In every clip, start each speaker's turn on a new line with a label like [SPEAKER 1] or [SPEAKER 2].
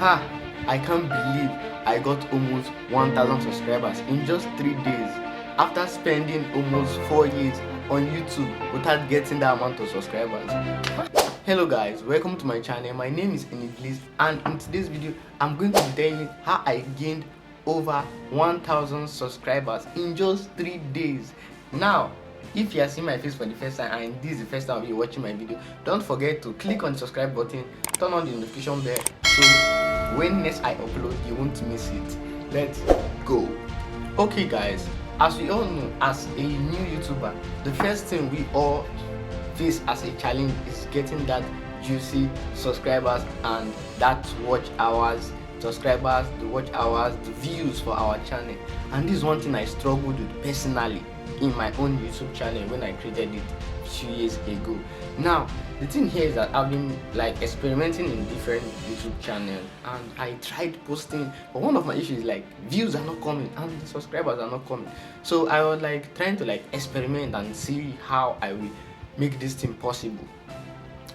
[SPEAKER 1] Ha! I can't believe I got almost 1000 subscribers in just 3 days after spending almost 4 years on YouTube without getting that amount of subscribers. Hello guys, welcome to my channel. My name is Eniglis, and in today's video I'm going to be telling you how I gained over 1000 subscribers in just 3 days. Now, if you are seeing my face for the first time and this is the first time you're watching my video, don't forget to click on the subscribe button, turn on the notification bell so when next I upload you won't miss it. Let's go. Okay guys, as we all know, as a new YouTuber, the first thing we all face as a challenge is getting that juicy subscribers and that watch hours, subscribers, the watch hours, the views for our channel. And this is one thing I struggled with personally in my own YouTube channel when I created it a few years ago. Now the thing here is that I've been like experimenting in different YouTube channels and I tried posting, but one of my issues is like views are not coming and the subscribers are not coming. So I was like trying to like experiment and see how I will make this thing possible,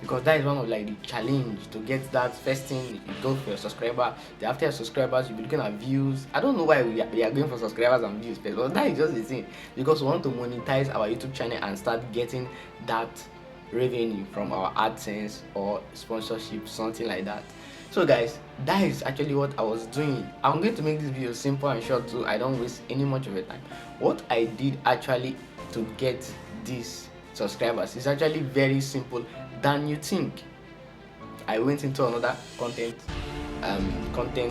[SPEAKER 1] because that is one of like the challenge to get that first thing. You go for your subscriber, then after your subscribers you'll be looking at views. I don't know why we are going for subscribers and views first, but that is just the thing, because we want to monetize our YouTube channel and start getting that revenue from our AdSense or sponsorship, something like that. So guys, that is actually what I was doing. I'm going to make this video simple and short so I don't waste any much of your time. What I did actually to get these subscribers is actually very simple than you think. I went into another content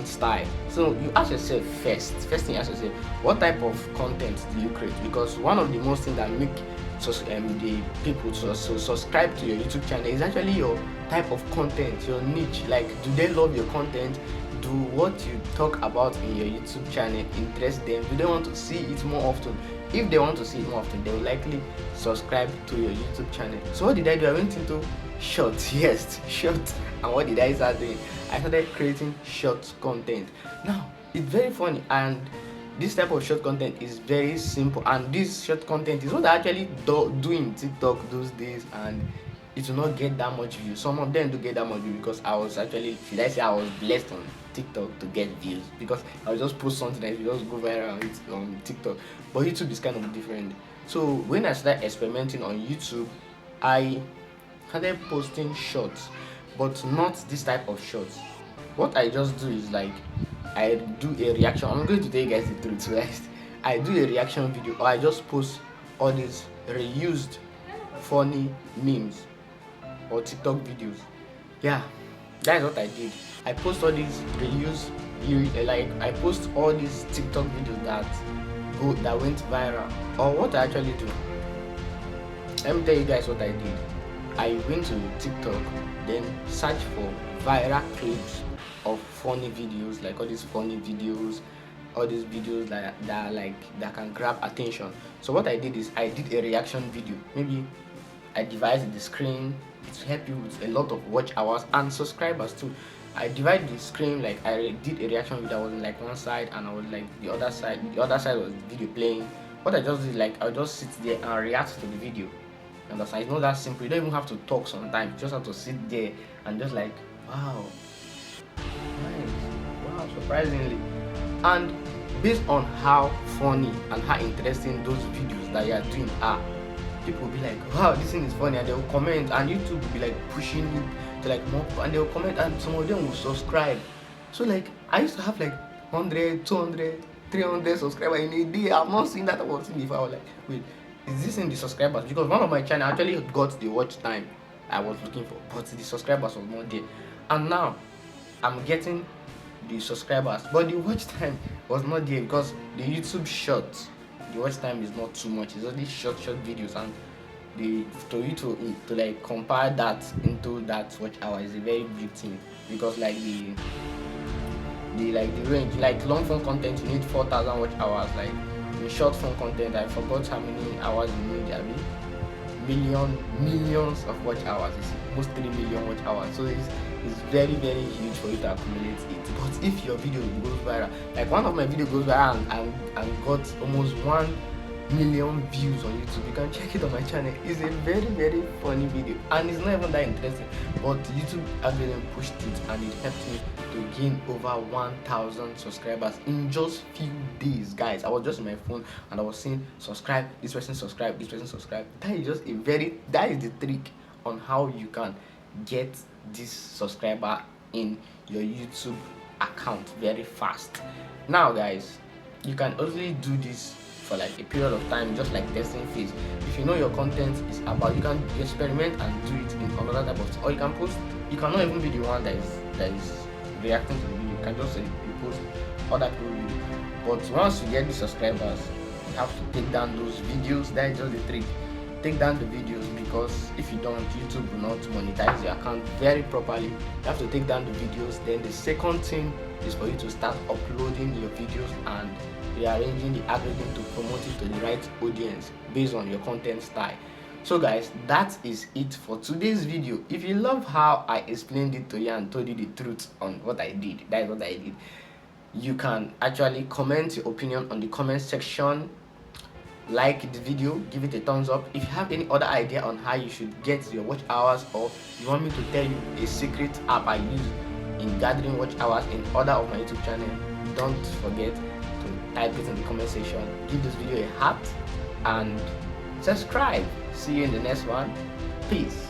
[SPEAKER 1] style. So you ask yourself first thing you ask yourself, what type of content do you create? Because one of the most things that make the people to subscribe to your YouTube channel is actually your type of content, your niche. Like, do they love your content? Do what you talk about in your YouTube channel interest them? Do they want to see it more often? If they want to see it more often, they will likely subscribe to your YouTube channel. So what did I do? I went into shorts. Yes, shorts. And what did I start doing? I started creating short content. Now it's very funny, and this type of short content is very simple, and this short content is what I actually do in TikTok those days, and it will not get that much views. Some of them do get that much views because I was actually, should I say, I was blessed on TikTok to get views, because I would just post something that will just go viral on TikTok. But YouTube is kind of different. So when I started experimenting on YouTube, I started posting shorts, but not this type of shorts. What I just do is like, I do a reaction. I'm going to tell you guys the truth, right? I do a reaction video, or I just post all these reused funny memes or TikTok videos. Yeah, that is what I did. I post all these reused, like I post all these TikTok videos that went viral. Or what I actually do, let me tell you guys what I did. I went to TikTok, then search for viral clips of funny videos, like all these funny videos, all these videos that can grab attention. So what I did is I did a reaction video. Maybe I divided the screen to help you with a lot of watch hours and subscribers too. I divided the screen, like I did a reaction video. I was in like one side and I was like the other side was the video playing. What I just did, like I just sit there and react to the video. And that's, it's not that simple. You don't even have to talk sometimes. You just have to sit there and just like, wow, nice, wow, surprisingly. And based on how funny and how interesting those videos that you are doing are, people will be like, wow, this thing is funny, and they will comment, and YouTube will be like pushing you to like more, and they will comment, and some of them will subscribe. So like I used to have like 100, 200, 300 subscribers in a day. I've not seen that about thing before. I was like, wait, is this in the subscribers? Because one of my channel actually got the watch time I was looking for, but the subscribers was not there. And now I'm getting the subscribers, but the watch time was not there because the YouTube shorts, the watch time is not too much. It's only short videos, and for you to like compare that into that watch hour is a very big thing, because like the range, like long form content you need 4,000 watch hours. Like in short form content, I forgot how many hours you need. I mean, millions of watch hours. It's almost 3 million watch hours. So it's very huge for you to accumulate it. But if your video goes viral, like one of my videos goes viral and got almost 1 million views on YouTube. You can check it on my channel. It's a very, very funny video, and it's not even that interesting, but YouTube algorithm pushed it, and it helped me to gain over 1,000 subscribers in just few days. Guys, I was just on my phone and I was saying subscribe, this person subscribe, this person subscribe. That is the trick on how you can get this subscriber in your YouTube account very fast. Now guys, you can only do this for like a period of time, just like testing phase. If you know your content is about, you can experiment and do it in another type of, or you can post. You cannot even be the one that is reacting to the video. You can just post other people video. But once you get the subscribers, you have to take down those videos. That is just the trick. Take down the videos, because if you don't, YouTube will not monetize your account very properly. You have to take down the videos. Then the second thing is for you to start uploading your videos and rearranging the algorithm to promote it to the right audience based on your content style. So guys, that is it for today's video. If you love how I explained it to you and told you the truth on what I did, that is what I did, you can actually comment your opinion on the comment section. Like the video, give it a thumbs up. If you have any other idea on how you should get your watch hours, or you want me to tell you a secret app I use in gathering watch hours in other of my YouTube channel, don't forget to type it in the comment section. Give this video a heart and subscribe. See you in the next one. Peace.